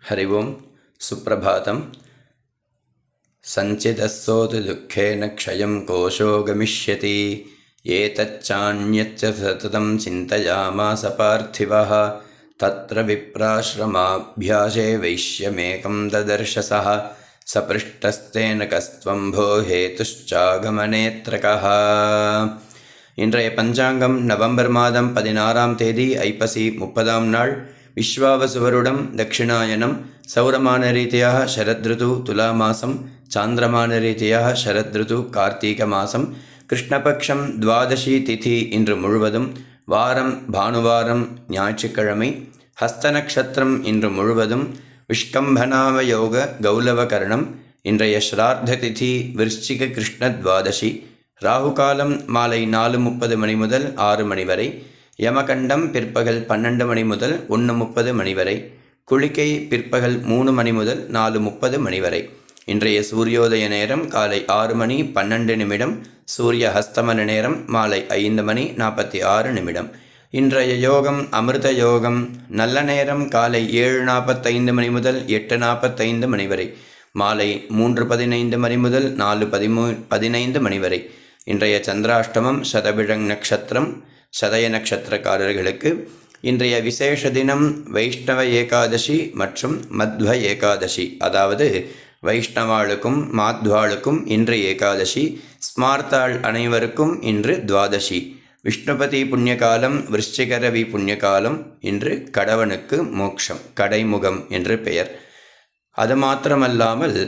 हरि ओं सुप्रभातं। सञ्चिदस्सोऽतु दुःखेन क्षयं कोशो गमिष्यति एतच्चान्यच्च सततं चिन्तयामास पार्थिवः। तत्र विप्राश्रमाभ्यासे वैश्यमेकं ददर्श सः सपृष्टस्तेन कस्त्वं भो हेतुश्चागमनेऽत्र कः। இன்றைய பஞ்சாங்கம் நவம்பர் மாதம் 16ஆம் தேதி ஐப்பசி 30ஆம் நாள் விஸ்வாவசுவருடம் தட்சிணாயனம் சௌரமான ரீதியாக சரத்ருது துலா மாசம் சாந்திரமான ரீதியாக சரத்ருது கார்த்திக மாசம் கிருஷ்ணபக்ஷம் துவாதசி திதி இன்று முழுவதும் வாரம் பானுவாரம் ஞாயிற்றுக்கிழமை ஹஸ்த நக்ஷத்திரம் இன்று முழுவதும் விஷ்கம்பனாவ யோக கௌலவ கரணம் இன்றைய ஸ்ரார்த்த திதி விருச்சிக கிருஷ்ண துவாதசி ராகுகாலம் மாலை 4:30 மணி முதல் 6 மணி வரை யமகண்டம் பிற்பகல் 12 மணி முதல் 1:30 மணி வரை குளிகை பிற்பகல் 3 மணி முதல் 4:30 மணி வரை இன்றைய சூரியோதய நேரம் காலை 6 மணி 12 நிமிடம் சூரிய ஹஸ்தமன நேரம் மாலை 5 மணி 46 நிமிடம் இன்றைய யோகம் அமிர்த யோகம் நல்ல நேரம் காலை 7:45 மணி முதல் 8:45 மணி வரை மாலை 3:15 மணி முதல் 4:15 மணி வரை இன்றைய சந்திராஷ்டமம் சதபிழங் நக்ஷத்திரம் சதய நக்ஷத்திரக்காரர்களுக்கு இன்றைய விசேஷ தினம் வைஷ்ணவ ஏகாதசி மற்றும் மத்வ ஏகாதசி, அதாவது வைஷ்ணவாளுக்கும் மாத்வாளுக்கும் இன்று ஏகாதசி, ஸ்மார்த்தாள் அனைவருக்கும் இன்று துவாதசி. விஷ்ணுபதி புண்ணியகாலம் விருச்சிகரவி புண்ணியகாலம் இன்று கடவனுக்கு மோக்ஷம் கடைமுகம் என்று பெயர். அது மாத்திரமல்லாமல்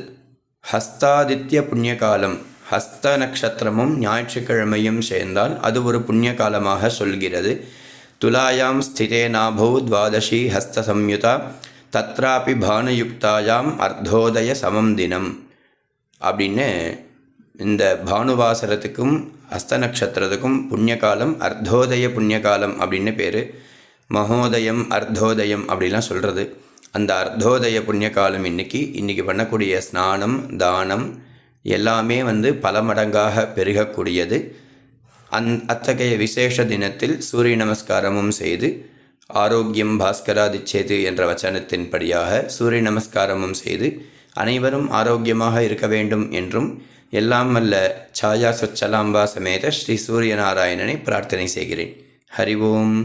ஹஸ்தாதித்ய புண்ணியகாலம் ஹஸ்த நக்ஷத்திரமும் ஞாயிற்றுக்கிழமையும் சேர்ந்தால் அது ஒரு புண்ணிய காலமாக சொல்கிறது. துலாயாம் ஸ்திதே நாபௌ துவாதசி ஹஸ்த சம்யுதா தத்ராபி பானுயுக்தாயாம் அர்த்தோதய சமம் தினம் அப்படின்னு இந்த பானுவாசரத்துக்கும் ஹஸ்த நக்ஷத்திரத்துக்கும் புண்ணியகாலம் அர்த்தோதய புண்ணியகாலம் அப்படின்னு பேர். மகோதயம் அர்த்தோதயம் அப்படிலாம் சொல்கிறது. அந்த அர்த்தோதய புண்ணியகாலம் இன்றைக்கி பண்ணக்கூடிய ஸ்நானம் தானம் எல்லாமே பல மடங்காக பெருகக்கூடியது. அத்தகைய விசேஷ தினத்தில் சூரிய நமஸ்காரமும் செய்து ஆரோக்கியம் பாஸ்கராதிச்சேது என்ற வச்சனத்தின்படியாக சூரிய நமஸ்காரமும் செய்து அனைவரும் ஆரோக்கியமாக இருக்க வேண்டும் என்றும் எல்லாம் வல்ல சாயா சொச்சலாம்பா சமேத ஸ்ரீ சூரியநாராயணனை பிரார்த்தனை செய்கிறேன். ஹரி ஓம்.